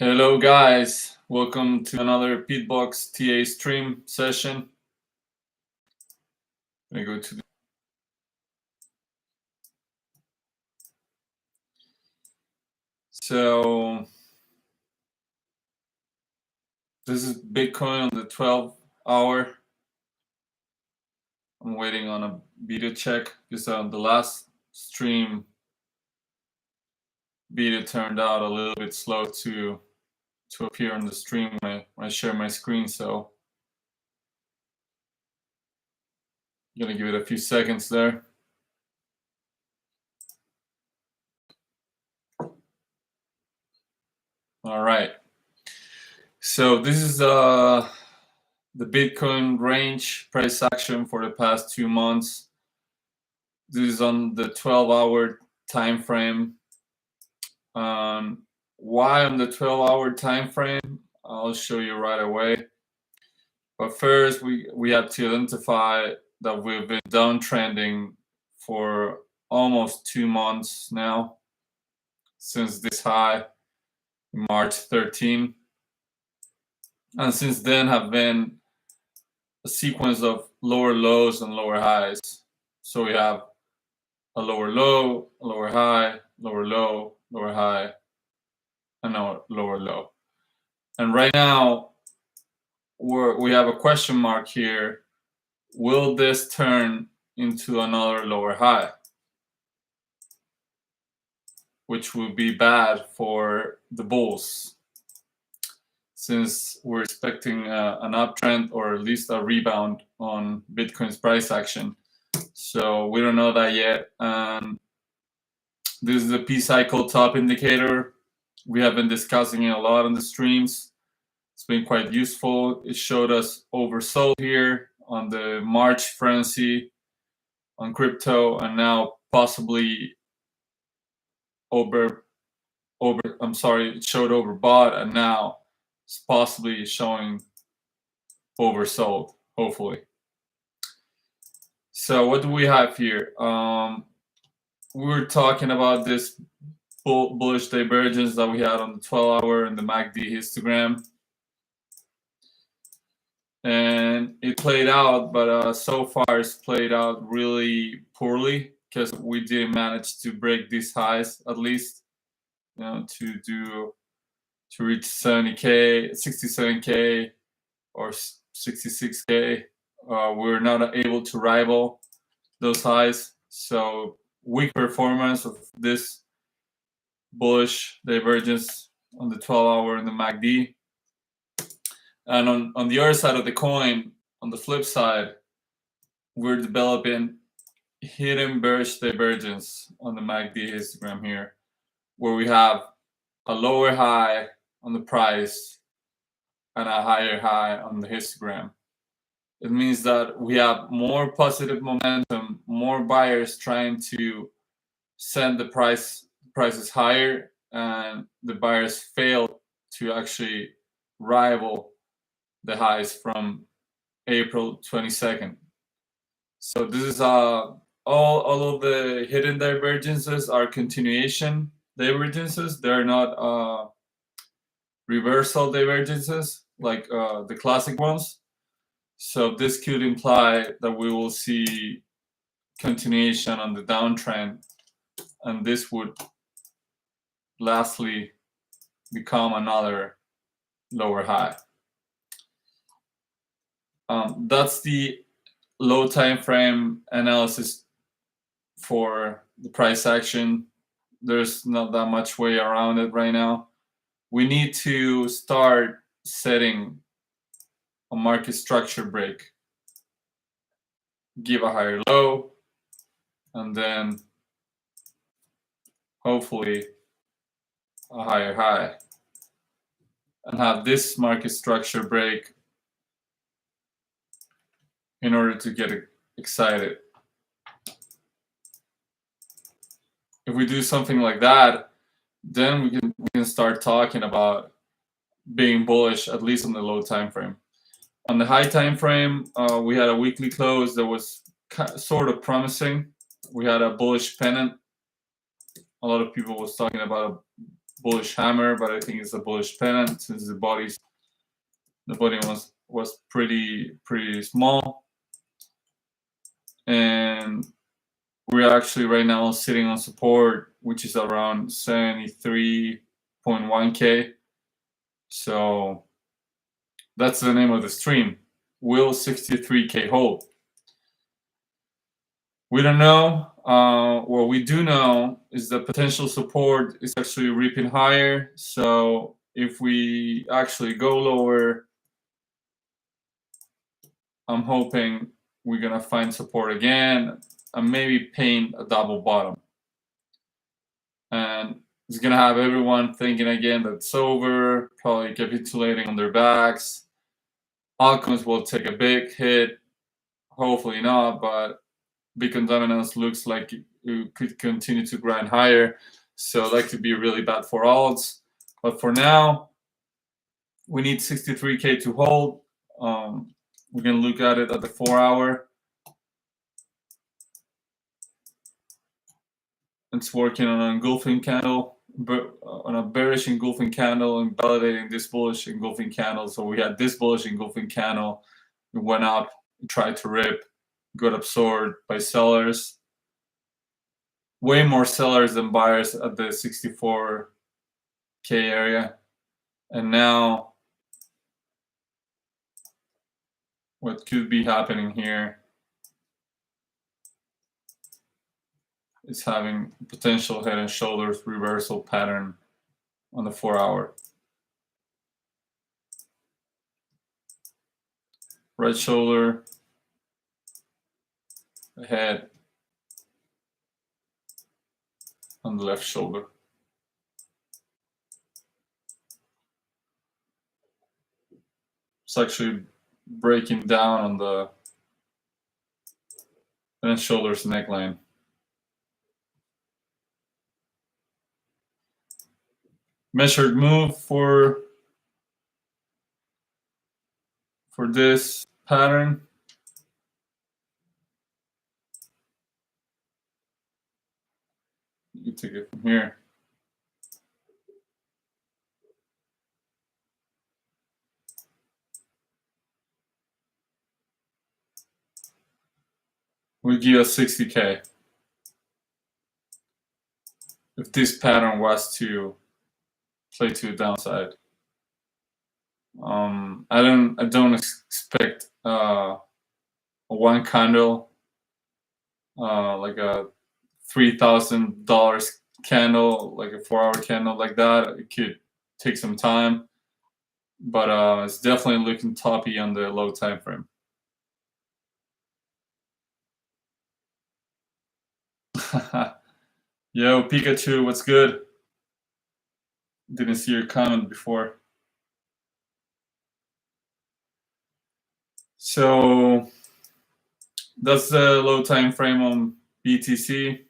Hello guys, welcome to another Pitbox TA stream session. Let me go to So this is Bitcoin on the 12-hour. I'm waiting on a beta check because on the last stream beta turned out a little bit slow to appear on the stream when I share my screen, so I'm gonna give it a few seconds there. All right, so this is the Bitcoin range price action for the past 2 months. This is on the 12-hour time frame. Why on the 12-hour time frame? I'll show you right away. But first, we have to identify that we've been downtrending for almost 2 months now, since this high, March 13. And since then have been a sequence of lower lows and lower highs. So we have a lower low, a lower high, lower low, lower high, and a lower low. And right now, we have a question mark here. Will this turn into another lower high? Which would be bad for the bulls, since we're expecting an uptrend or at least a rebound on Bitcoin's price action. So we don't know that yet. This is the P-cycle top indicator. We have been discussing it a lot on the streams. It's been quite useful. It showed us oversold here on the March frenzy on crypto, and now possibly it showed overbought, and now it's possibly showing oversold, hopefully. So what do we have here? We were talking about this bullish divergence that we had on the 12-hour and the MACD histogram. And it played out, but so far it's played out really poorly because we didn't manage to break these highs, at least, to reach 70K, 67K, or 66K. We're not able to rival those highs. So weak performance of this bullish divergence on the 12-hour and the MACD. And on the other side of the coin, on the flip side, we're developing hidden bearish divergence on the MACD histogram here, where we have a lower high on the price and a higher high on the histogram. It means that we have more positive momentum, more buyers trying to send the prices higher, and the buyers fail to actually rival the highs from April 22nd. So this is all of the hidden divergences are continuation divergences. They're not reversal divergences like the classic ones. So this could imply that we will see continuation on the downtrend, and this would lastly become another lower high. That's the low time frame analysis for the price action. There's not that much way around it right now. We need to start setting a market structure break, give a higher low, and then hopefully a higher high, and have this market structure break in order to get excited. If we do something like that, then we can start talking about being bullish, at least on the low time frame. On the high time frame, we had a weekly close that was sort of promising. We had a bullish pennant. A lot of people was talking about a bullish hammer, but I think it's a bullish pennant since the body was pretty small, and we're actually right now sitting on support, which is around 73.1K. So that's the name of the stream. Will 63K hold? We don't know. What we do know is the potential support is actually ripping higher. So if we actually go lower, I'm hoping we're gonna find support again and maybe paint a double bottom. And it's gonna have everyone thinking again that it's over, probably capitulating on their backs. Altcoins will take a big hit. Hopefully not, but Bitcoin dominance looks like it could continue to grind higher. So that could be really bad for alts. But for now, we need 63K to hold. We're going to look at it at the 4-hour. It's working on an engulfing candle, on a bearish engulfing candle, and validating this bullish engulfing candle. So we had this bullish engulfing candle. It went up, it tried to rip, got absorbed by sellers. Way more sellers than buyers at the 64K area. And now what could be happening here is having potential head and shoulders reversal pattern on the 4-hour. Right shoulder, head, on the left shoulder. It's actually breaking down on the head and shoulders neckline. Measured move for this pattern. You take it from here. We give us 60K. If this pattern was to play to the downside. I don't expect a one candle, like a $3,000 candle, like a 4-hour candle like that. It could take some time, but it's definitely looking toppy on the low time frame. Yo, Pikachu, what's good? Didn't see your comment before. So that's the low time frame on BTC.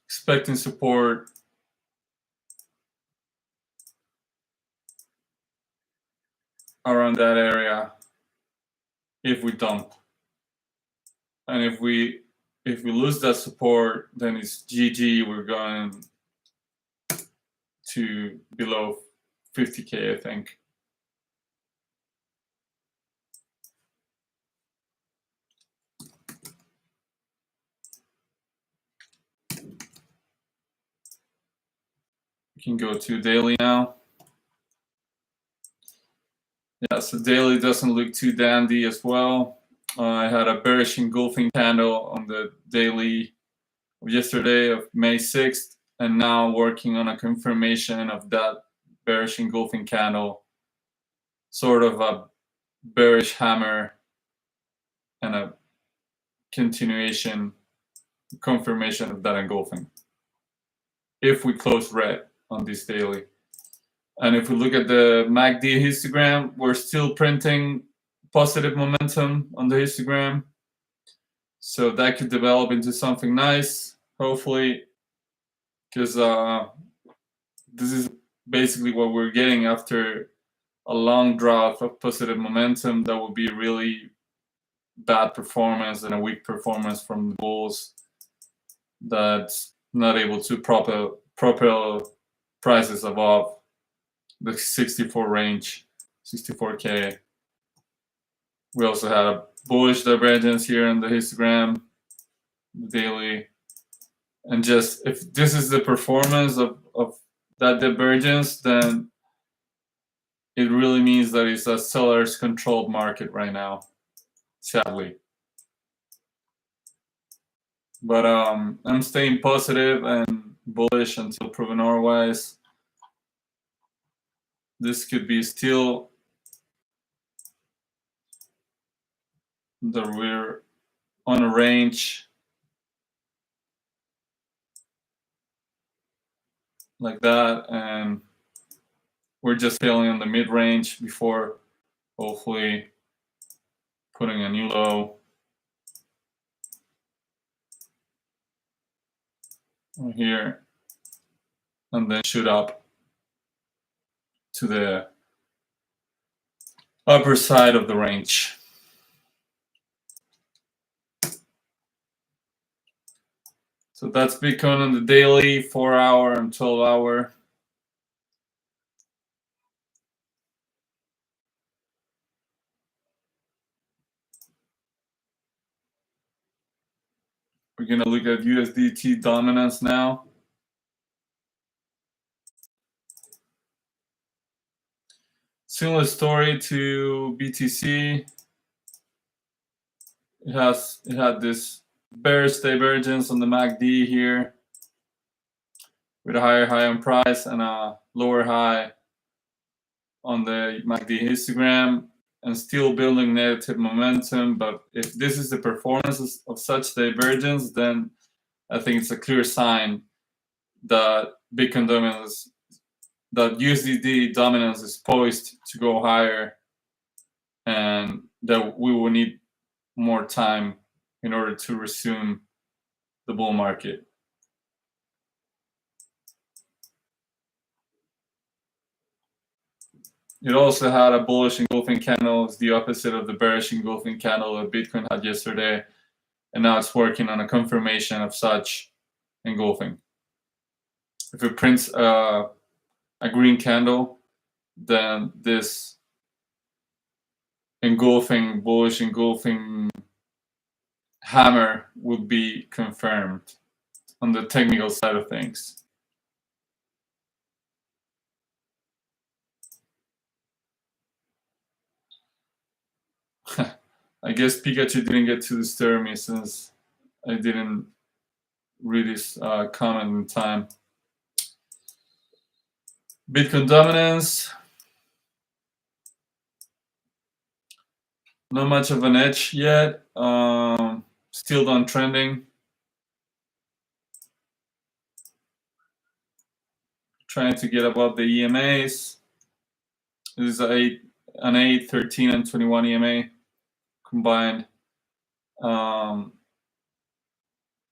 Expecting support around that area if we dump. And if we lose that support, then it's GG. We're going to below 50K, I think. We can go to daily now. Yeah, so daily doesn't look too dandy as well. I had a bearish engulfing candle on the daily of yesterday of May 6th, and now working on a confirmation of that bearish engulfing candle, sort of a bearish hammer and a continuation, confirmation of that engulfing. If we close red on this daily. And if we look at the MACD histogram, we're still printing positive momentum on the histogram. So that could develop into something nice, hopefully, because this is basically what we're getting after a long drought of positive momentum. That would be really bad performance and a weak performance from the bulls. that's not able to propel prices above the 64 range, 64K. We also had a bullish divergence here in the histogram, the daily. And just if this is the performance of that divergence, then it really means that it's a seller's controlled market right now, sadly. But I'm staying positive and bullish until proven otherwise. This could be still we're on a range like that, and we're just failing on the mid-range before hopefully putting a new low here and then shoot up to the upper side of the range. So that's Bitcoin on the daily, 4-hour and 12-hour. We're going to look at USDT dominance now. Similar story to BTC. It had this bearish divergence on the MACD here with a higher high on price and a lower high on the MACD histogram, and still building negative momentum. But if this is the performance of such divergence, then I think it's a clear sign that Bitcoin dominance, that USDT dominance is poised to go higher, and that we will need more time in order to resume the bull market. It also had a bullish engulfing candle. It's the opposite of the bearish engulfing candle that Bitcoin had yesterday. And now it's working on a confirmation of such engulfing. If it prints a green candle, then this engulfing, bullish engulfing hammer would be confirmed on the technical side of things. I guess Pikachu didn't get to disturb me since I didn't read his comment in time. Bitcoin dominance. Not much of an edge yet. Still downtrending. Trying to get above the EMAs. This is an 8, 13, and 21 EMA combined.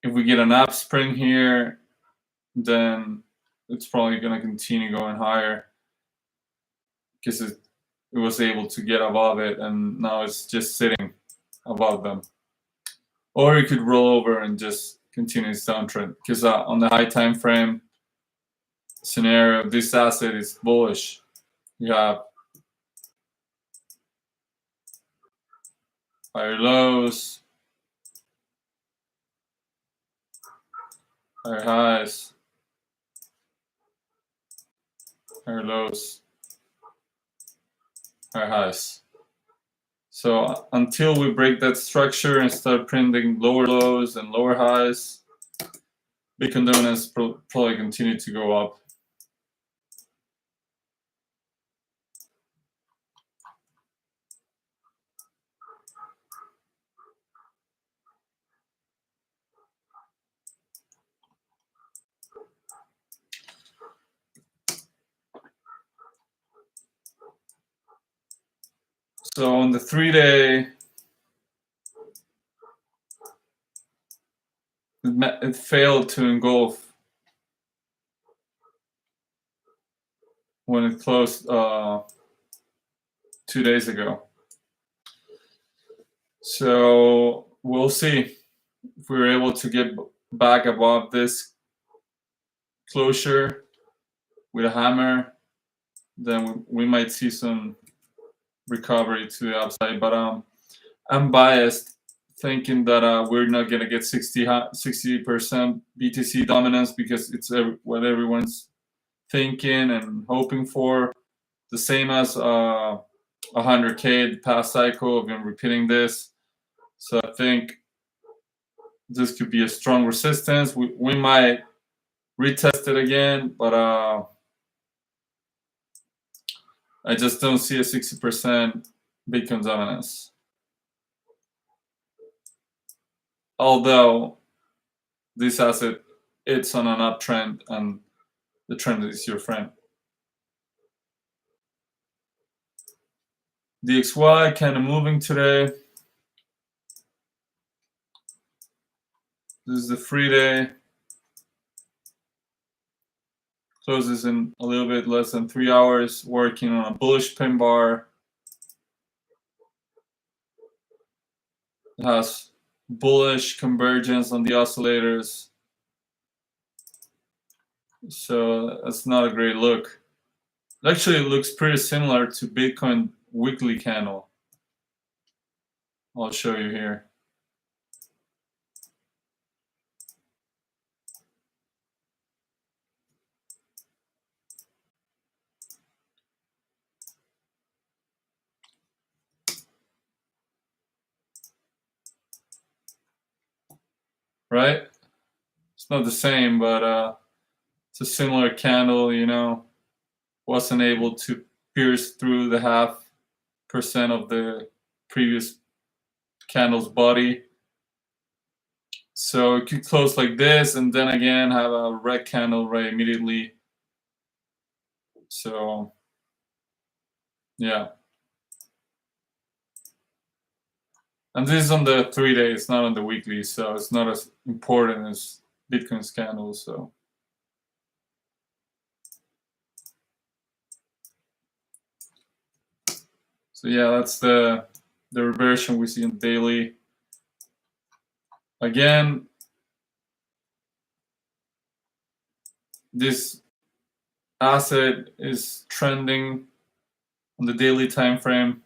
If we get an upspring here, then it's probably going to continue going higher because it was able to get above it, and now it's just sitting above them. Or it could roll over and just continue its downtrend, because on the high time frame scenario, this asset is bullish. You have higher lows, higher highs, higher lows, higher highs. So until we break that structure and start printing lower lows and lower highs, Bitcoin dominance probably continue to go up. So on the 3-day, it failed to engulf when it closed 2 days ago. So we'll see if we're able to get back above this closure with a hammer, then we might see some recovery to the upside. But I'm biased, thinking that we're not gonna get 60% BTC dominance because it's what everyone's thinking and hoping for. The same as 100K the past cycle. I've been repeating this, so I think this could be a strong resistance. We might retest it again, but I just don't see a 60% Bitcoin dominance. Although this asset, it's on an uptrend and the trend is your friend. DXY kind of moving today. This is the free day. Closes in a little bit less than 3 hours, working on a bullish pin bar. It has bullish convergence on the oscillators. So that's not a great look. Actually, it looks pretty similar to Bitcoin weekly candle. I'll show you here. Right? It's not the same, but it's a similar candle, you know. Wasn't able to pierce through the 0.5% of the previous candle's body. So it could close like this and then again have a red candle right immediately. So yeah. And this is on the 3 days, not on the weekly, so it's not as important as Bitcoin's candle. So yeah, that's the reversion we see in daily. Again, this asset is trending on the daily time frame.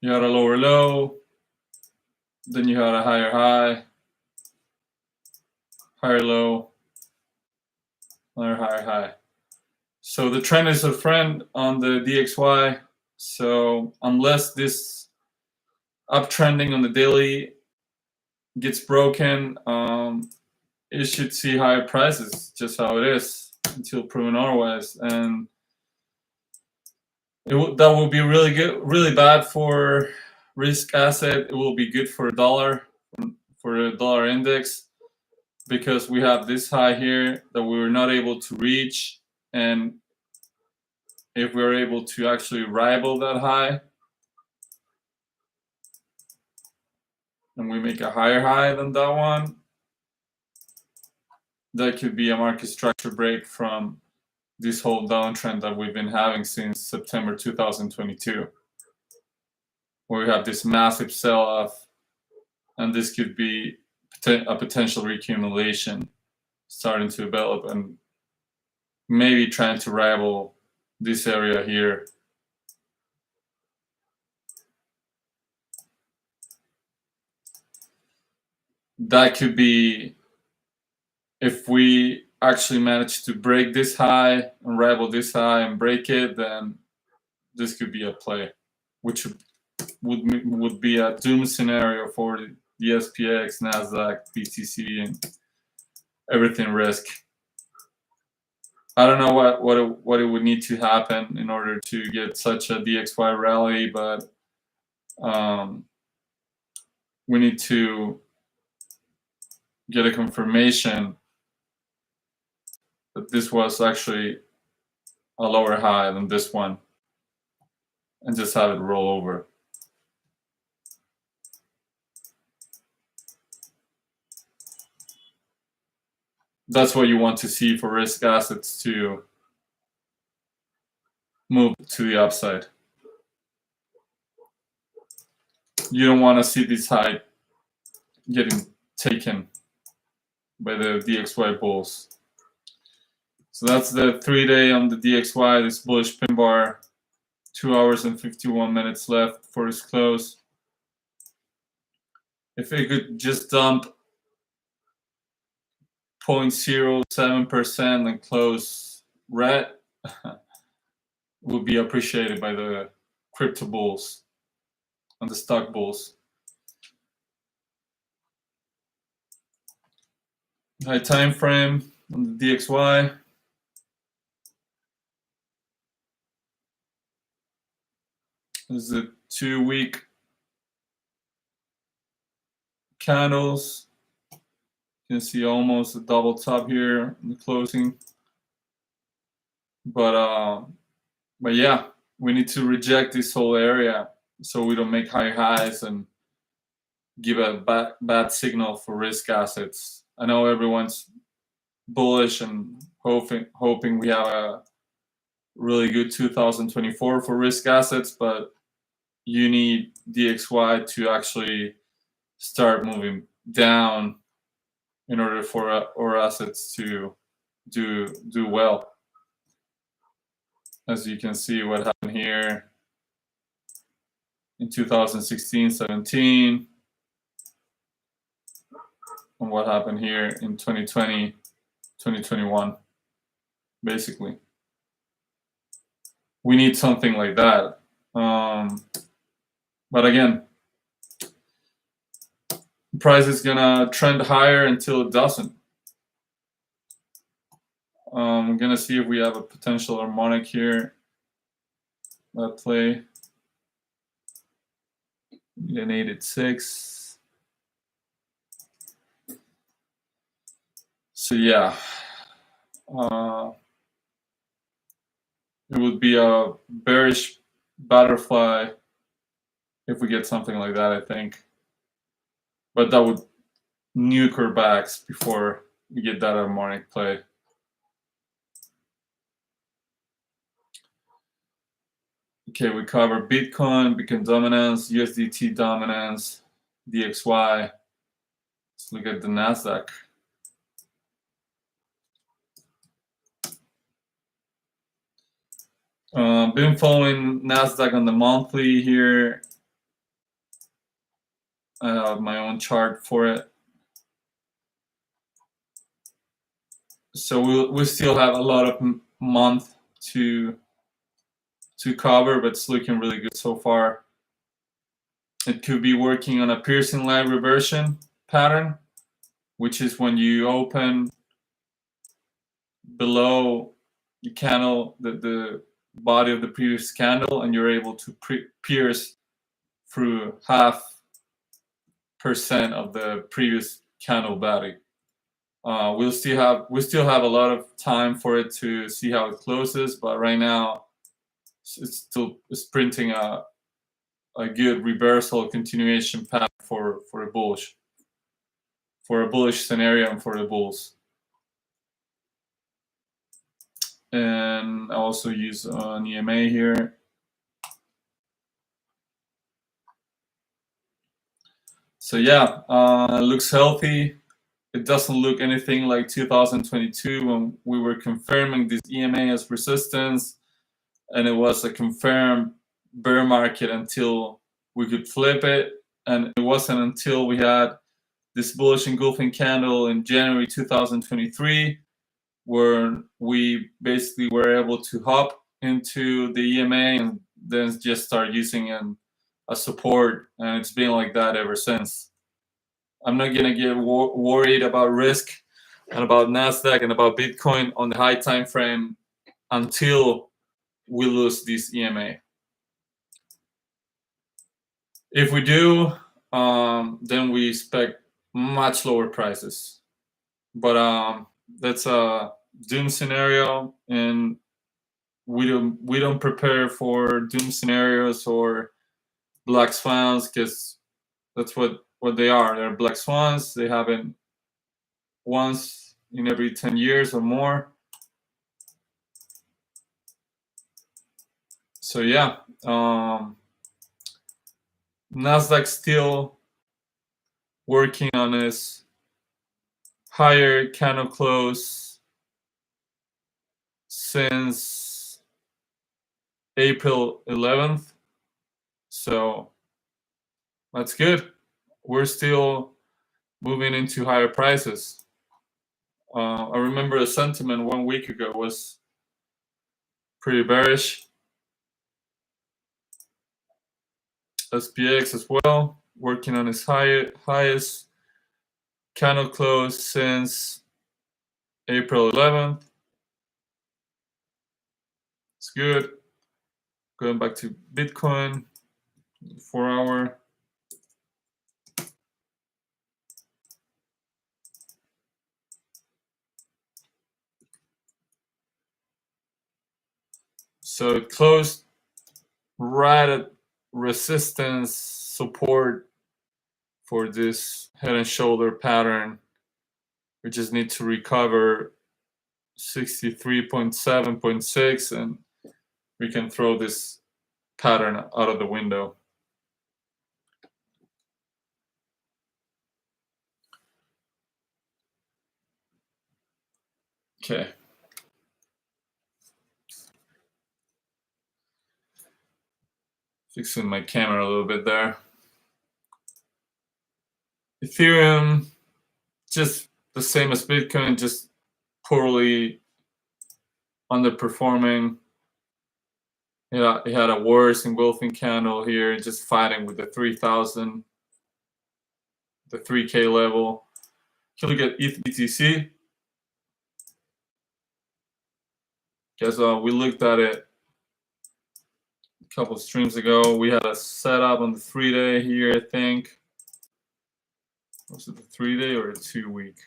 You had a lower low, then you had a higher high, higher low, another higher high. So the trend is a friend on the DXY. So unless this uptrending on the daily gets broken, it should see higher prices, just how it is, until proven otherwise. And that will be really good, really bad for risk asset. It will be good for a dollar, for the dollar index, because we have this high here that we were not able to reach. And if we're able to actually rival that high, and we make a higher high than that one, that could be a market structure break from this whole downtrend that we've been having since September 2022, where we have this massive sell-off, and this could be a potential reaccumulation starting to develop and maybe trying to rival this area here. That could be, if we actually manage to break this high and rival this high and break it, then this could be a play, which would be a doom scenario for the SPX, Nasdaq, BTC, and everything risk. I don't know what it would need to happen in order to get such a DXY rally, but we need to get a confirmation that this was actually a lower high than this one, and just have it roll over. That's what you want to see for risk assets to move to the upside. You don't want to see this high getting taken by the DXY bulls. So that's the 3-day on the DXY, this bullish pin bar. 2 hours and 51 minutes left for its close. If it could just dump 0.07% and close red, would be appreciated by the crypto bulls and the stock bulls. High time frame on the DXY. This is a 2-week candles. You can see almost a double top here in the closing. But yeah, we need to reject this whole area so we don't make high highs and give a bad signal for risk assets. I know everyone's bullish and hoping we have a really good 2024 for risk assets, but you need DXY to actually start moving down in order for our assets to do well. As you can see, what happened here in 2016-17, and what happened here in 2020-2021, basically. We need something like that. But again, the price is gonna trend higher until it doesn't. I'm gonna see if we have a potential harmonic here at play. An 8 at 6. So yeah, it would be a bearish butterfly if we get something like that, I think. But that would nuke our backs before we get that harmonic play. Okay, we cover Bitcoin dominance, USDT dominance, DXY. Let's look at the NASDAQ. Been following NASDAQ on the monthly here. I have my own chart for it. So we still have a lot of month to cover, but it's looking really good so far. It could be working on a piercing line reversion pattern, which is when you open below the candle, the body of the previous candle, and you're able to pierce through 0.5% of the previous candle body. We still have a lot of time for it to see how it closes, but right now it's printing a good reversal continuation path for a bullish scenario and for the bulls. And I also use an EMA here. So yeah, it looks healthy. It doesn't look anything like 2022 when we were confirming this EMA as resistance, and it was a confirmed bear market until we could flip it. And it wasn't until we had this bullish engulfing candle in January 2023 where we basically were able to hop into the EMA and then just start using a support, and it's been like that ever since. I'm not gonna get worried about risk and about NASDAQ and about Bitcoin on the high time frame until we lose this EMA. If we do, then we expect much lower prices. But that's a doom scenario, and we don't prepare for doom scenarios or black swans, because that's what they are. They're black swans. They happen once in every 10 years or more. So yeah, NASDAQ still working on his higher candle close since April 11th. So that's good. We're still moving into higher prices. I remember the sentiment 1 week ago was pretty bearish. SPX as well, working on its highest candle close since April 11th. It's good. Going back to Bitcoin, 4 hour. So it closed right at resistance support for this head and shoulder pattern. We just need to recover 63.7.6 and we can throw this pattern out of the window. Okay. Fixing my camera a little bit there. Ethereum, just the same as Bitcoin, just poorly underperforming. Yeah, it had a worse engulfing candle here, just fighting with the 3,000, the 3K level. If you look at ETH BTC, guess we looked at it a couple of streams ago. We had a setup on the 3-day here, I think. Was it the 3-day or the 2-week?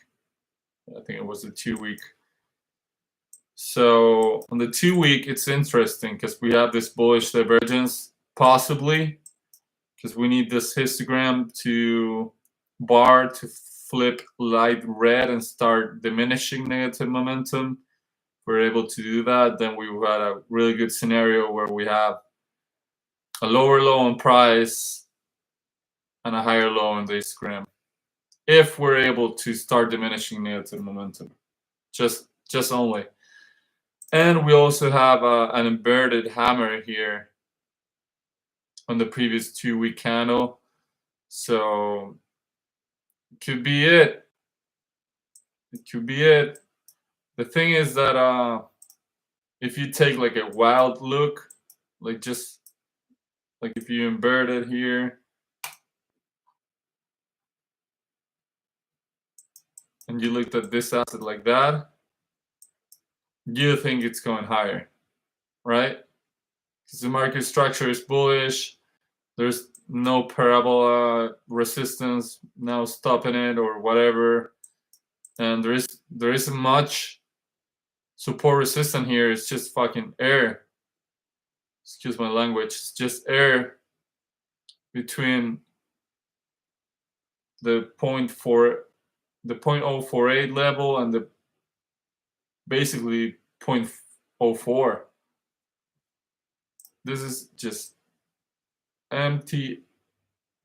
I think it was the 2-week. So on the 2-week, it's interesting because we have this bullish divergence, possibly, because we need this histogram to bar to flip light red and start diminishing negative momentum. If we're able to do that, then we had a really good scenario where we have a lower low on price and a higher low on the histogram. If we're able to start diminishing negative momentum, just only. And we also have an inverted hammer here on the previous 2-week candle. So it could be it. It could be it. The thing is that if you take like a wild look, like just like if you invert it here and you looked at this asset like that, you think it's going higher, right? Because the market structure is bullish. There's no parabola resistance now stopping it or whatever. And there isn't much support resistance here. It's just fucking air. Excuse my language. It's just air between the 0.048 level and the basically 0.04. This is just empty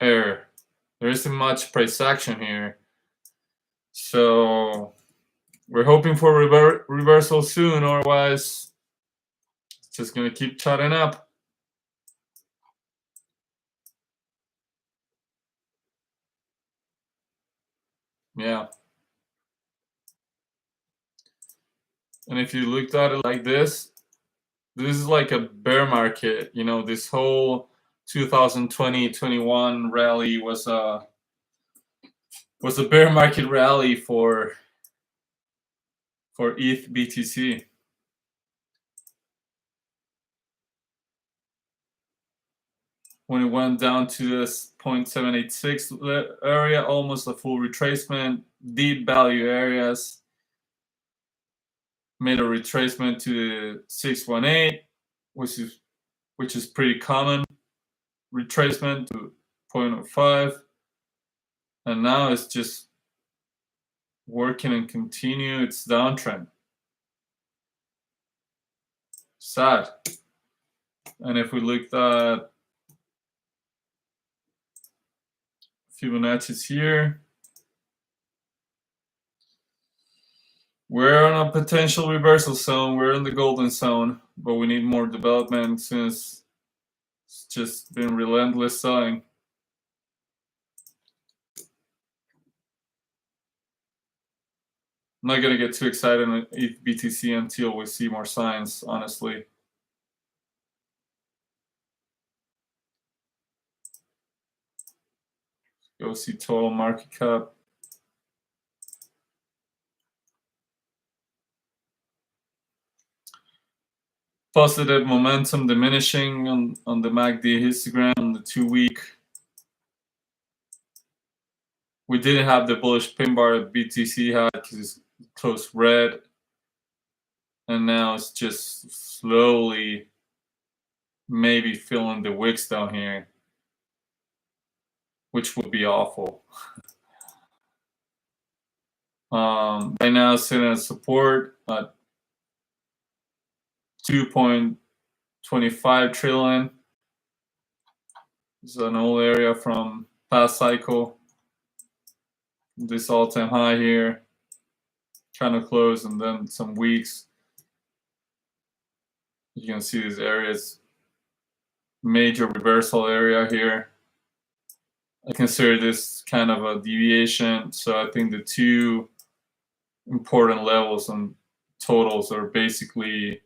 air. There isn't much price action here. So we're hoping for reversal soon, otherwise it's just gonna keep charting up. Yeah. And if you looked at it like this is like a bear market. You know, this whole 2020-21 rally was a bear market rally for ETH BTC. When it went down to this 0.786 area, almost a full retracement, deep value areas, made a retracement to 618, which is pretty common, retracement to 0.05, and now it's just working and continue its downtrend. Sad. And if we looked at Fibonacci's here, We're on a potential reversal zone. We're in the golden zone, but we need more development since it's just been relentless selling. I'm not going to get too excited on BTC until we see more signs, honestly. Go see total market cap. Positive momentum diminishing on the MACD histogram on the 2-week. We didn't have the bullish pin bar that BTC had because it's close red. And now it's just slowly maybe filling the wicks down here, which would be awful. Right now it's sitting at support at 2.25 trillion. It's an old area from past cycle. This all-time high here, kind of close, and then some weeks. You can see these areas, major reversal area here. I consider this kind of a deviation, so I think the two important levels and totals are basically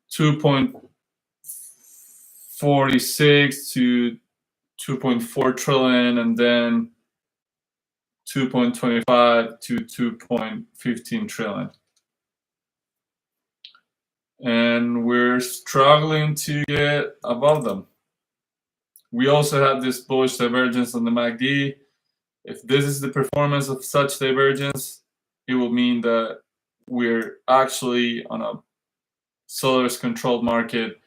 2.46 to 2.4 trillion, and then 2.25 to 2.15 trillion. And we're struggling to get above them. We also have this bullish divergence on the MACD. If this is the performance of such divergence, it will mean that we're actually on a sellers controlled market.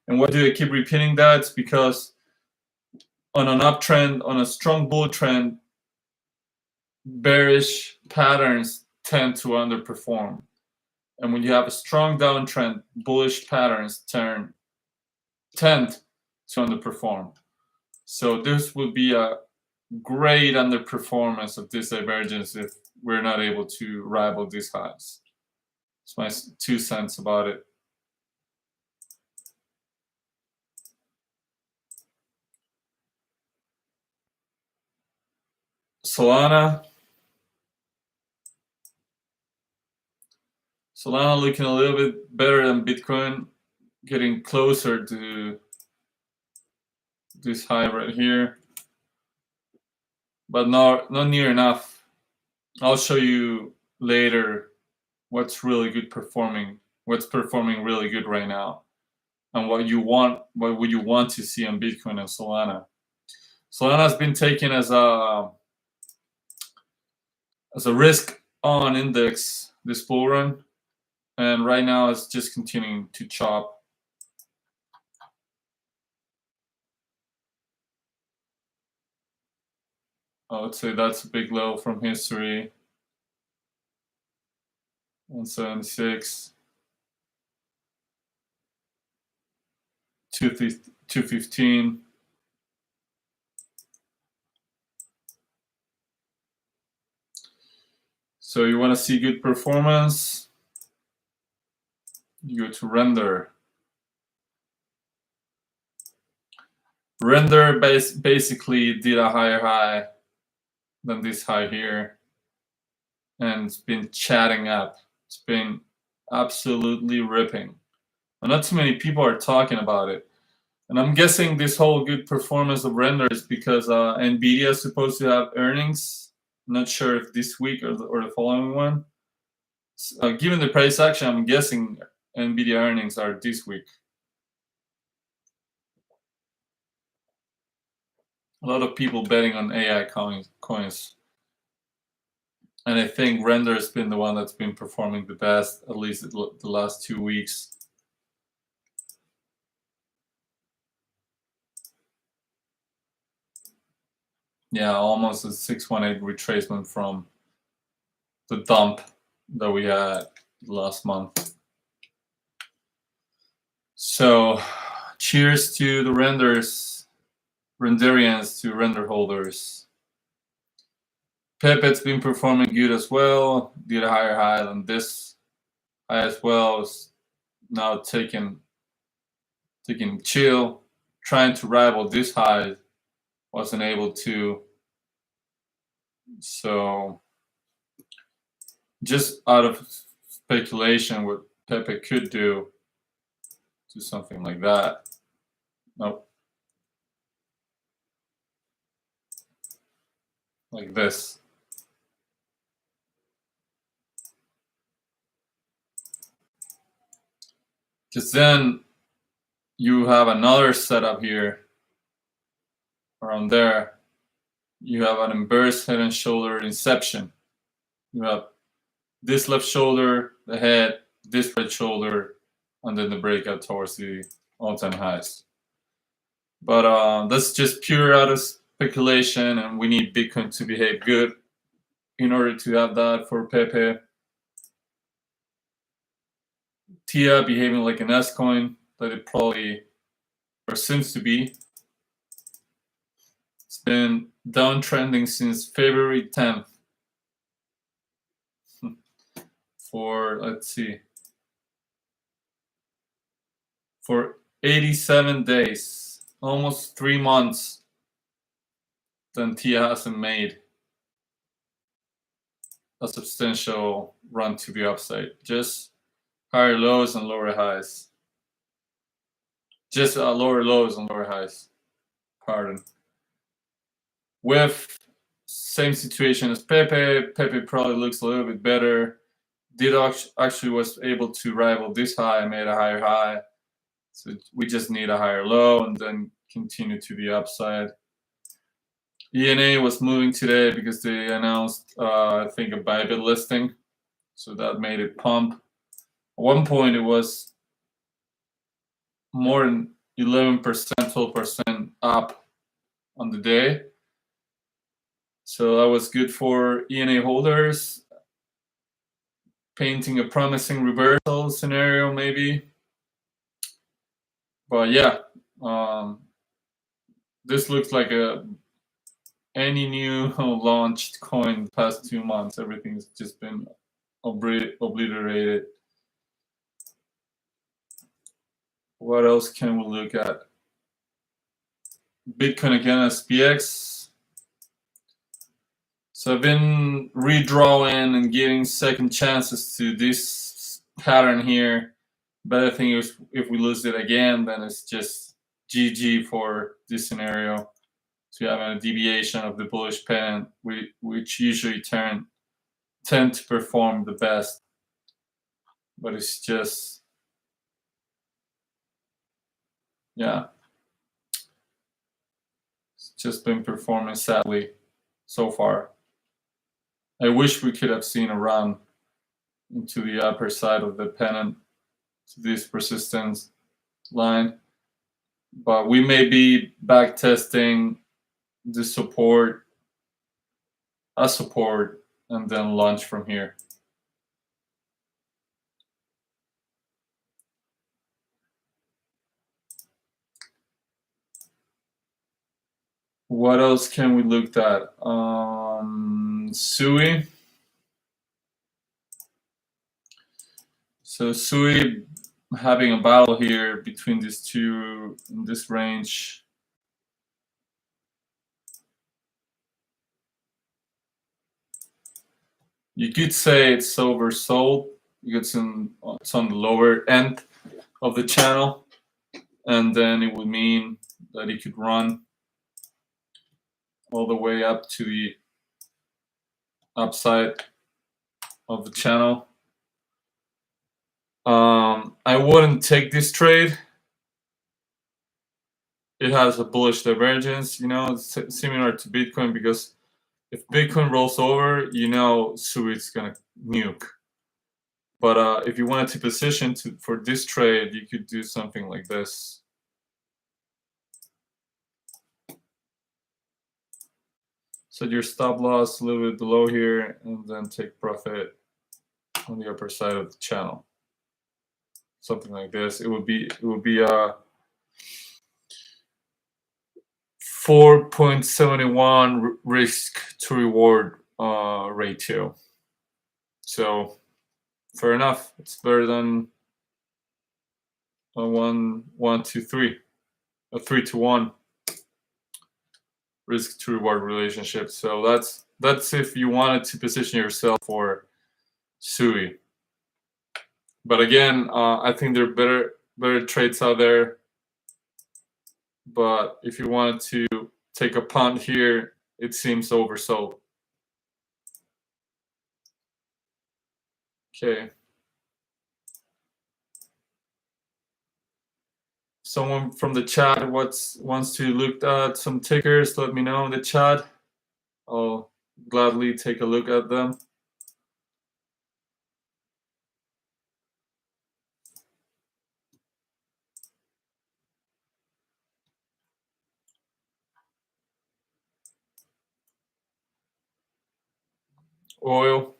And why do I keep repeating that? It's because on an uptrend, on a strong bull trend, bearish patterns tend to underperform. And when you have a strong downtrend, bullish patterns tend to underperform. So this would be a great underperformance of this divergence if we're not able to rival these highs. It's my 2 cents about it. Solana looking a little bit better than Bitcoin, getting closer to this high right here, but not near enough. I'll show you later what's really good performing, what's performing really good right now, and what would you want to see on Bitcoin and Solana. Solana has been taken as a risk on index this bull run, and right now it's just continuing to chop. I would say that's a big low from history. 176, 215. So you want to see good performance, you go to render. Render basically did a higher high than this high here, and it's been chatting up. It's been absolutely ripping. And not too many people are talking about it. And I'm guessing this whole good performance of render is because NVIDIA is supposed to have earnings. I'm not sure if this week or the following one. Given the price action, I'm guessing NVIDIA earnings are this week. A lot of people betting on AI coins. And I think render has been the one that's been performing the best, at least the last 2 weeks. Yeah, almost a 618 retracement from the dump that we had last month. So cheers to the renderians, to render holders. Pepe's been performing good as well. Did a higher high than this high as well. Is now taking chill, trying to rival this high. Wasn't able to. So just out of speculation, what Pepe could do something like that. Nope. Like this. Because then you have another setup here around there. You have an inverse head and shoulder inception. You have this left shoulder, the head, this right shoulder, and then the breakout towards the all-time highs. But that's just pure out of speculation, and we need Bitcoin to behave good in order to have that for Pepe. TIA behaving like an S coin that it probably or seems to be. It's been downtrending since February 10th for, let's see, for 87 days, almost 3 months. Then TIA hasn't made a substantial run to the upside. Just higher lows and lower highs. Just lower lows and lower highs. Pardon. With same situation as Pepe. Pepe probably looks a little bit better. Did actually was able to rival this high, made a higher high. So we just need a higher low and then continue to the upside. ENA was moving today because they announced, I think, a Bybit listing. So that made it pump. At one point, it was more than 11%, 12% up on the day. So that was good for ENA holders. Painting a promising reversal scenario, maybe. But yeah, this looks like any new launched coin the past 2 months. Everything's just been obliterated. What else can we look at? Bitcoin again, SPX. So I've been redrawing and giving second chances to this pattern here. But I think if we lose it again, then it's just GG for this scenario. So you have a deviation of the bullish pennant, which usually tend to perform the best. But it's just, yeah, it's just been performing sadly so far. I wish we could have seen a run into the upper side of the pennant to this persistence line, but we may be back testing the support, and then launch from here. What else can we look at? SUI. So SUI having a battle here between these two in this range. You could say it's oversold because it's on the lower end of the channel, and then it would mean that it could run all the way up to the upside of the channel. I wouldn't take this trade. It has a bullish divergence, it's similar to Bitcoin, because if Bitcoin rolls over, SUI's gonna nuke. But if you wanted to position for this trade, you could do something like this. Set your stop loss a little bit below here, and then take profit on the upper side of the channel. Something like this. It would be a 4.71 risk to reward ratio. So fair enough. It's better than a 1-1-2-3, a 3-1 risk to reward relationship. So that's if you wanted to position yourself for Sui. But again, I think there are better trades out there. But if you wanted to take a punt here, it seems oversold. Okay. Someone from the chat wants to look at some tickers, let me know in the chat. I'll gladly take a look at them. Oil,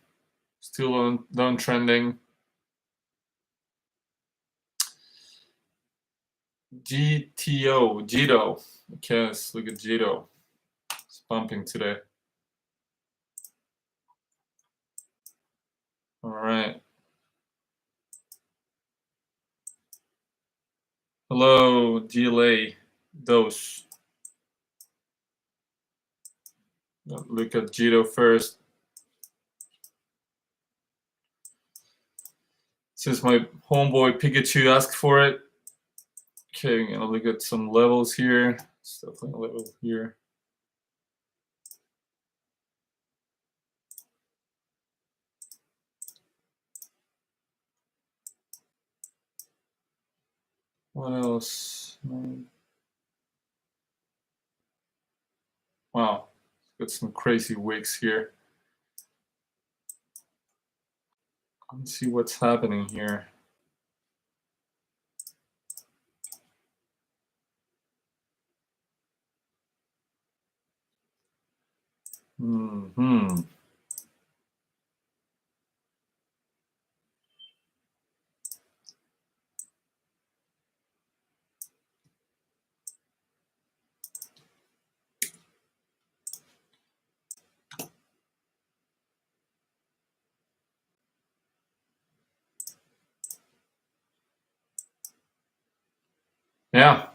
still downtrending. Jito. Okay, let's look at Jito. It's pumping today. All right. Hello, GLA. Dose. Look at Jito first. Since my homeboy Pikachu asked for it. Okay, I'm gonna look at some levels here. It's definitely a level here. What else? Wow, got some crazy wicks here. Let's see what's happening here. Yeah.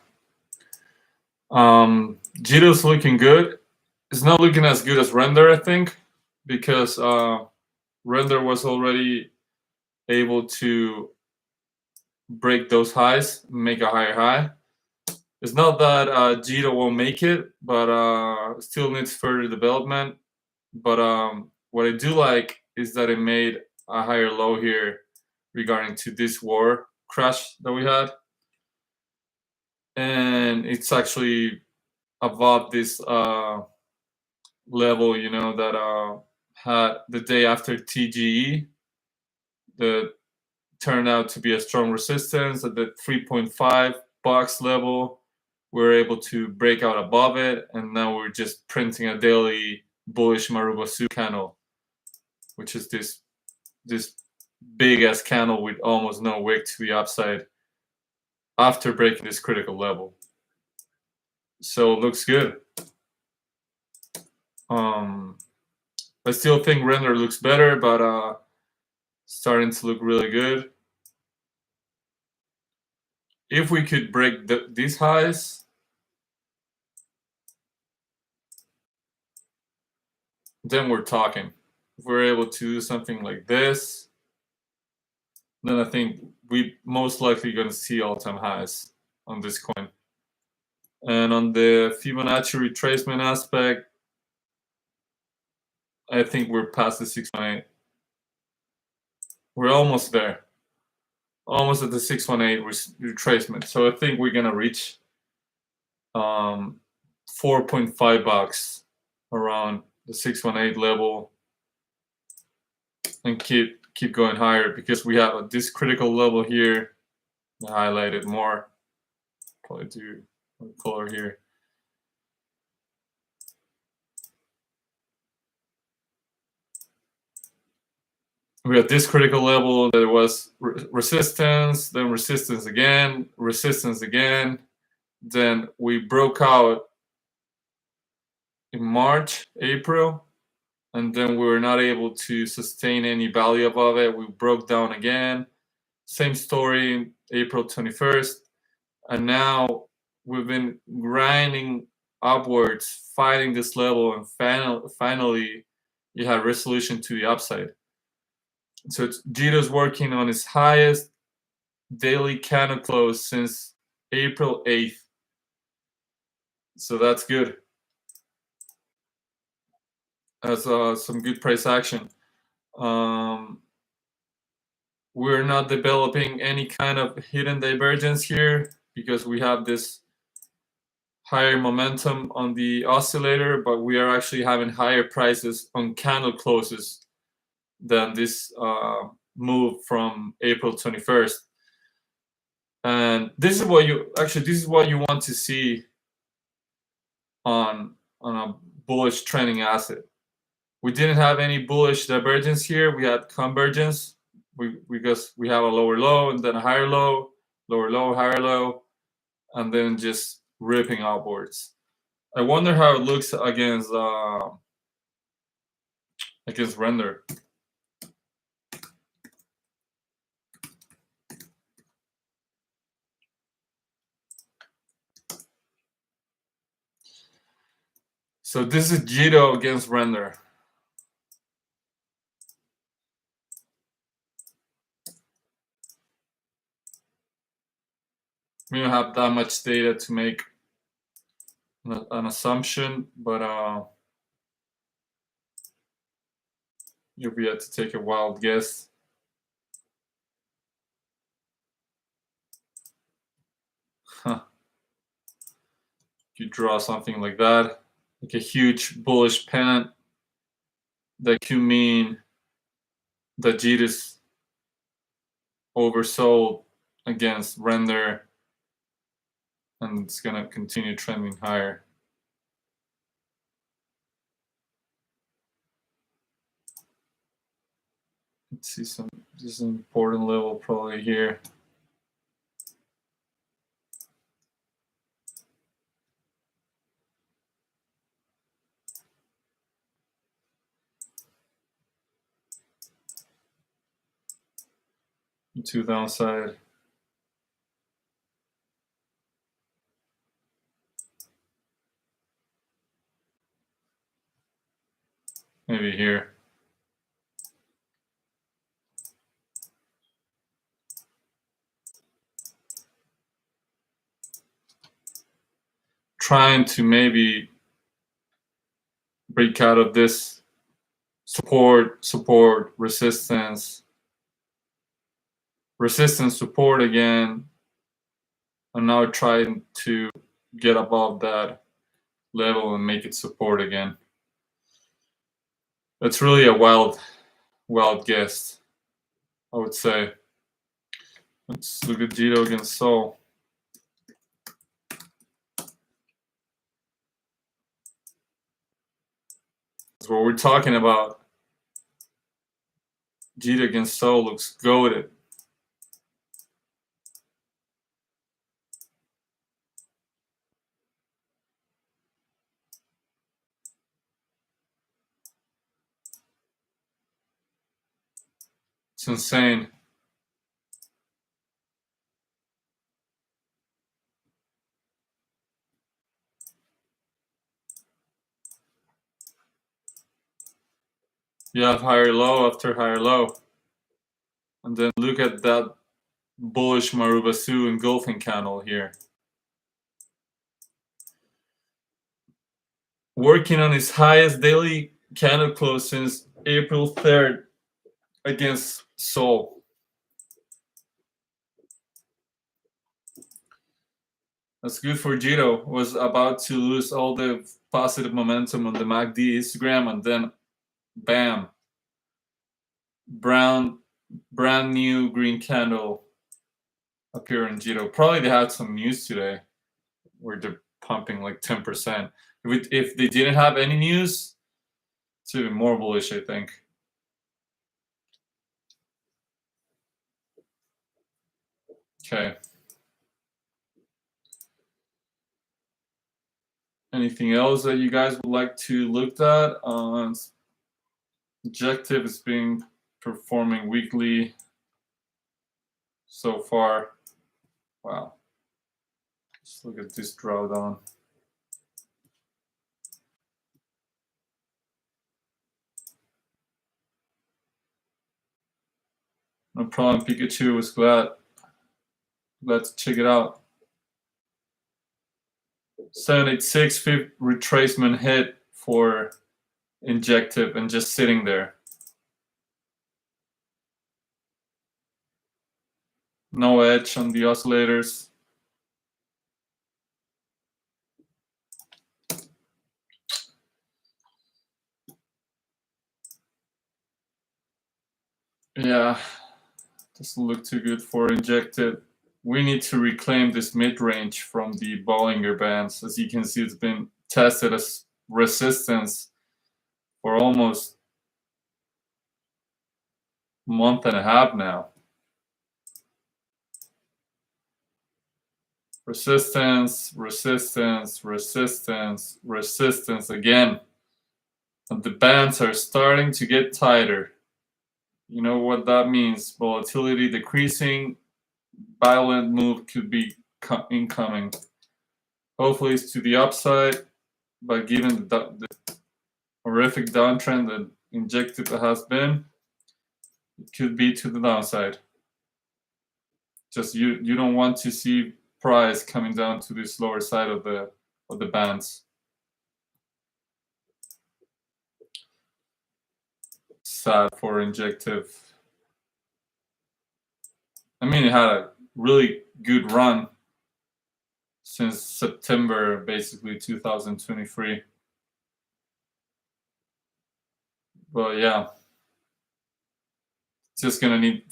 Jito's looking good. It's not looking as good as Render, I think, because Render was already able to break those highs, make a higher high. It's not that Jito won't make it, but still needs further development. But what I do like is that it made a higher low here regarding to this war crash that we had. And it's actually above this level, you know, that had the day after TGE that turned out to be a strong resistance at the 3.5 box level. We're able to break out above it, and now we're just printing a daily bullish Marubosu candle, which is this big ass candle with almost no wick to the upside after breaking this critical level. So it looks good. I still think Render looks better, but starting to look really good. If we could break these highs, then we're talking. If we're able to do something like this, then I think we most likely going to see all-time highs on this coin. And on the Fibonacci retracement aspect, I think we're past the 618. We're almost there. Almost at the 618 retracement. So I think we're going to reach 4.5 bucks around the 618 level and keep going higher, because we have this critical level here. I highlight it more. Probably do color here. We had this critical level that was resistance, then resistance again, then we broke out in March, April, and then we were not able to sustain any value above it. We broke down again. Same story, April 21st. And now we've been grinding upwards, fighting this level, and finally you have resolution to the upside. So Jito's working on his highest daily candle close since April 8th. So that's good. That's some good price action. We're not developing any kind of hidden divergence here because we have this higher momentum on the oscillator, but we are actually having higher prices on candle closes than this move from April 21st. And this is what you want to see on a bullish trending asset. We didn't have any bullish divergence here. We had convergence. Because we have a lower low and then a higher low, lower low, higher low, and then just ripping upwards. I wonder how it looks against render. So this is Jito against render. We don't have that much data to make an assumption, but you'll be able to take a wild guess. Huh. If you draw something like that, like a huge bullish pennant, that could mean that Jito's oversold against render, and it's gonna continue trending higher. Let's see this is an important level probably here. Two downside. Maybe here. Trying to maybe break out of this support, resistance, support again, and now trying to get above that level and make it support again. That's really a wild guess, I would say. Let's look at Jito against Sol. That's what we're talking about. Jito against Sol looks goated. It's insane. You have higher low after higher low. And then look at that bullish Marubasu engulfing candle here. Working on his highest daily candle close since April 3rd against Sol. That's good for Jito. Was about to lose all the positive momentum on the MACD histogram, and then bam, brand new green candle appear in Jito. Probably they had some news today where they're pumping like 10%. If they didn't have any news, it's even more bullish, I think. Okay. Anything else that you guys would like to look at? Objective is being performing weekly so far. Wow. Let's look at this drawdown. No problem, Pikachu. Was glad to check it out. 786 retracement hit for Injective and just sitting there. No edge on the oscillators. Yeah, doesn't look too good for Injective. We need to reclaim this mid-range from the Bollinger Bands. As you can see, it's been tested as resistance for almost a month and a half now. Resistance, resistance, resistance, resistance again. And the bands are starting to get tighter. You know what that means. Volatility decreasing, violent move could be incoming. Hopefully it's to the upside, but given the horrific downtrend that Injective has been, it could be to the downside. Just you don't want to see price coming down to this lower side of the bands. Sad for Injective. I mean, it had a really good run since September, basically 2023. But yeah, just gonna need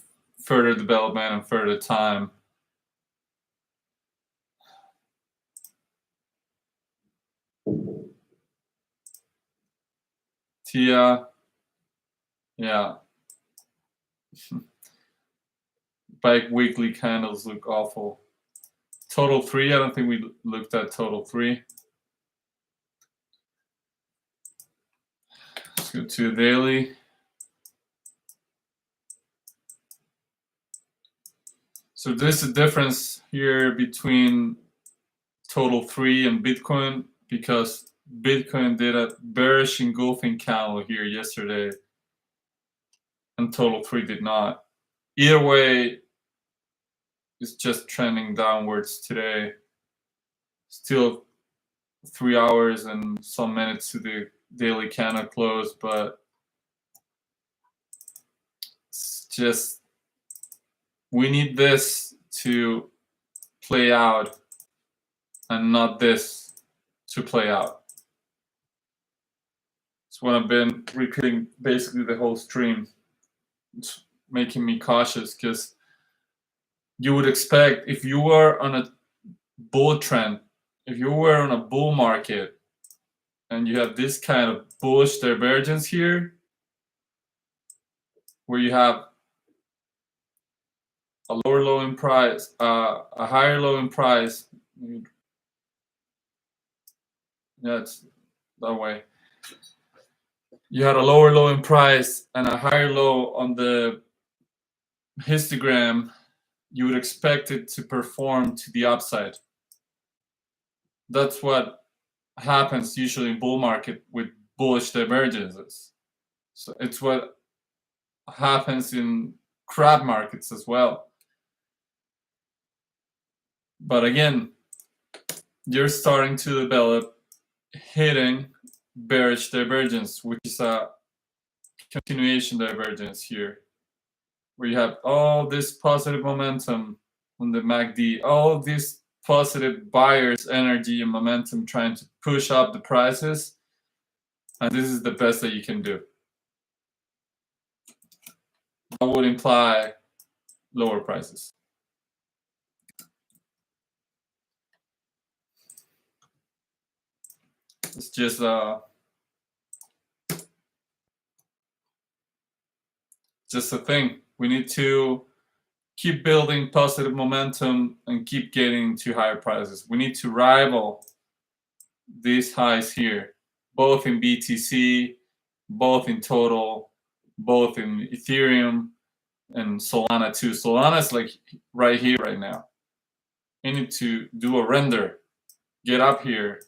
further development and further time. Tia, yeah. Bike weekly candles look awful. Total 3, I don't think we looked at total 3. Let's go to daily. So there's a difference here between total 3 and Bitcoin, because Bitcoin did a bearish engulfing candle here yesterday and total 3 did not. Either way, it's just trending downwards today. Still 3 hours and some minutes to the daily candle close, but it's just, we need this to play out and not this to play out. It's what I've been repeating basically the whole stream. It's making me cautious, because you would expect, if you were on a bull trend, if you were on a bull market and you have this kind of bullish divergence here, where you have a lower low in price, a higher low in price. Yeah, it's that way. You had a lower low in price and a higher low on the histogram. You would expect it to perform to the upside. That's what happens usually in bull market with bullish divergences. So it's what happens in crab markets as well. But again, you're starting to develop hitting bearish divergence, which is a continuation divergence here, where you have all this positive momentum on the MACD, all this positive buyers energy and momentum trying to push up the prices, and this is the best that you can do. That would imply lower prices. It's just a thing. We need to keep building positive momentum and keep getting to higher prices. We need to rival these highs here, both in BTC, both in total, both in Ethereum and Solana too. Solana is like right here right now. You need to do a render, get up here,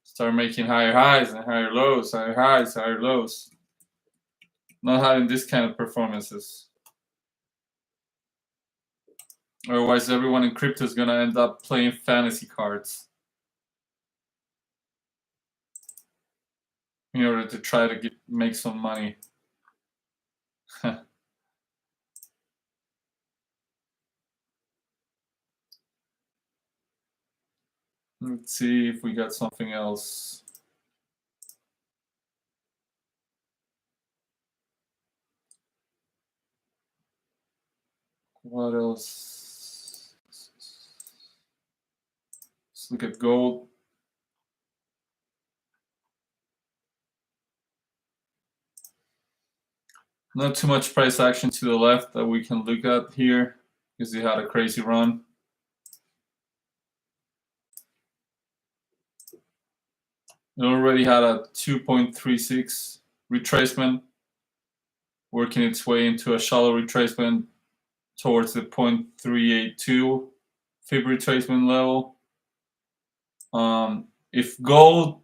start making higher highs and higher lows, higher highs, higher lows. Not having this kind of performances. Otherwise, everyone in crypto is going to end up playing fantasy cards in order to try to make some money. Let's see if we got something else. What else? Let's look at gold. Not too much price action to the left that we can look at here because it had a crazy run. It already had a 2.36 retracement, working its way into a shallow retracement towards the 0.382 fib retracement level. If gold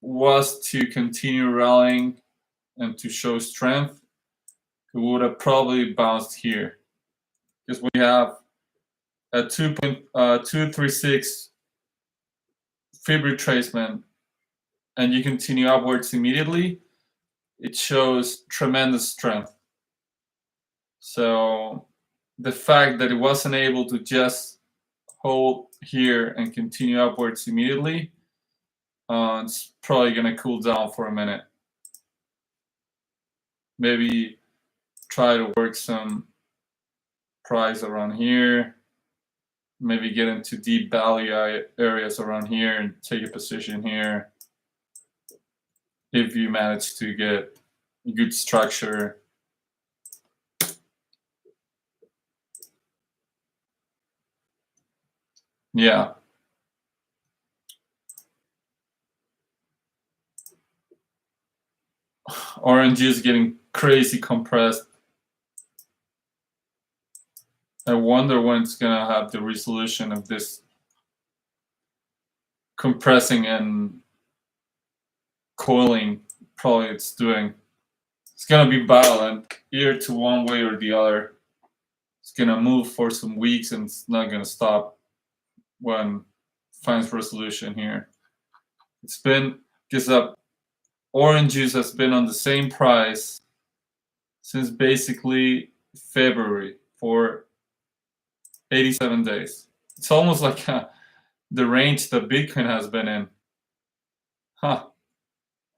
was to continue rallying and to show strength, it would have probably bounced here because we have a 2.236 fib retracement and you continue upwards immediately. It shows tremendous strength. So the fact that it wasn't able to just hold here and continue upwards immediately, it's probably going to cool down for a minute. Maybe try to work some price around here. Maybe get into deep value areas around here and take a position here. If you manage to get a good structure. Yeah. Orange is getting crazy compressed. I wonder when it's going to have the resolution of this compressing and coiling. Probably it's doing. It's going to be violent, either to one way or the other. It's going to move for some weeks and it's not going to stop when it finds resolution here. It's been, because orange juice has been on the same price since basically February for 87 days. It's almost like the range that Bitcoin has been in.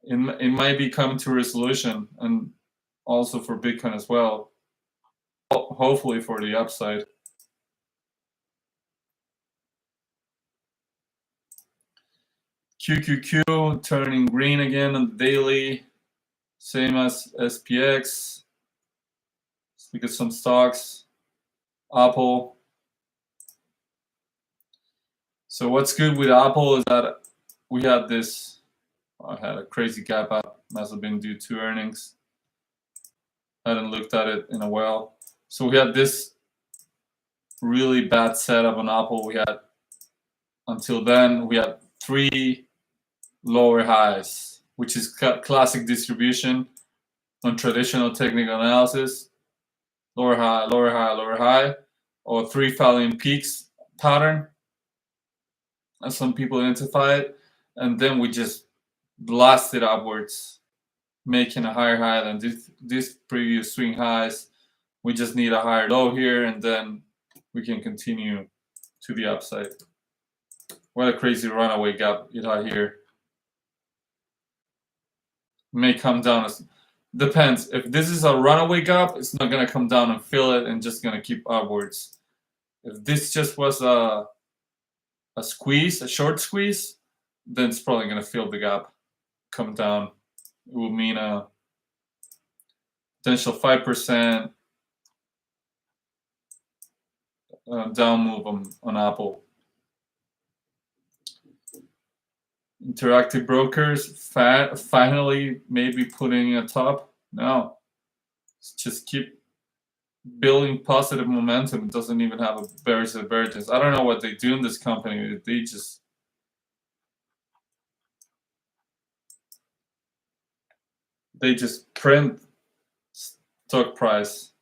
It might be coming to resolution, and also for Bitcoin as well. Hopefully for the upside. QQQ turning green again on the daily, same as SPX. Let's look at some stocks. Apple. So what's good with Apple is that we had this. I had a crazy gap up. Must have been due to earnings. I hadn't looked at it in a while. So we had this really bad setup on Apple. We had, until then, we had 3 lower highs, which is classic distribution on traditional technical analysis. Lower high, lower high, lower high, or 3 falling peaks pattern, as some people identify it. And then we just blasted upwards, making a higher high than this previous swing highs. We just need a higher low here, and then we can continue to the upside. What a crazy runaway gap it had here. May come down. Depends. If this is a runaway gap, it's not going to come down and fill it and just going to keep upwards. If this just was a squeeze, a short squeeze, then it's probably going to fill the gap, come down. It will mean a potential 5% down move on Apple. Interactive brokers finally maybe putting a top. No, just keep building positive momentum. It doesn't even have a bearish divergence. I don't know what they do in this company. They just print stock price.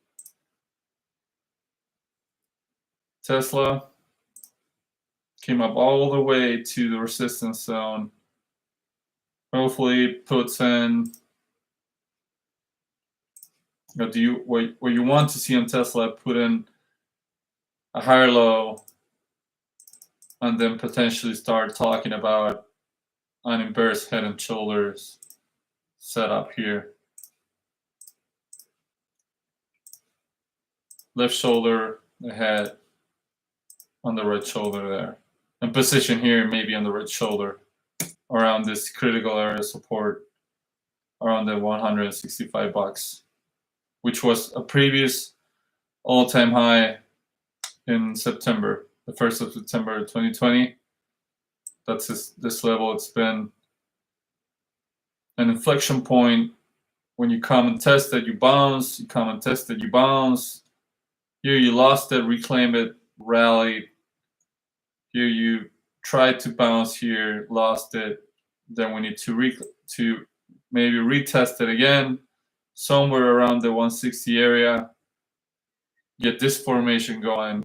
Tesla came up all the way to the resistance zone. Hopefully it puts in what you want to see on Tesla, put in a higher low and then potentially start talking about an inverse head and shoulders setup here. Left shoulder, the head on the right shoulder there. And position here maybe on the right shoulder around this critical area support around the $165, which was a previous all-time high in September, the 1st of September 2020. That's this level. It's been an inflection point. When you come and test it, you bounce. You come and test it, you bounce. Here you lost it, reclaim it, rallied. Here you tried to bounce here, lost it. Then we need to maybe retest it again, somewhere around the 160 area. Get this formation going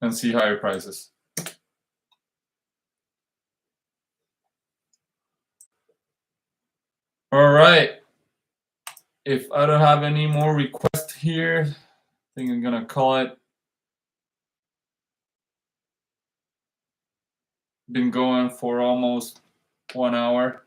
and see higher prices. All right. If I don't have any more requests here, I think I'm gonna call it. Been going for almost 1 hour.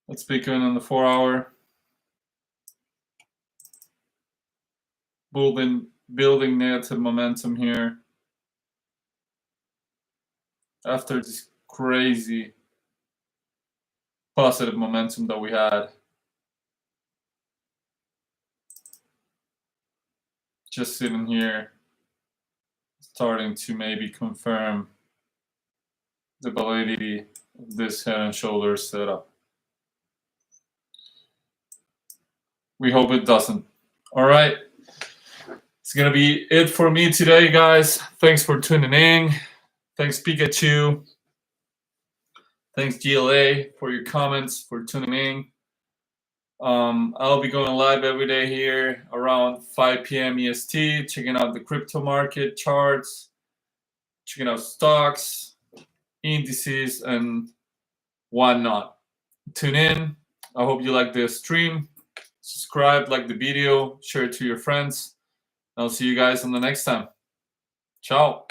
Let's begin on the 4 hour. Building negative momentum here. After this crazy positive momentum that we had. Just sitting here, starting to maybe confirm the validity of this head and shoulders setup. We hope it doesn't. All right. It's going to be it for me today, guys. Thanks for tuning in. Thanks, Pikachu. Thanks, GLA, for your comments, for tuning in. I'll be going live every day here around 5 p.m. EST, checking out the crypto market charts, checking out stocks, indices, and whatnot. Tune in. I hope you like the stream. Subscribe, like the video, share it to your friends. I'll see you guys on the next time. Ciao.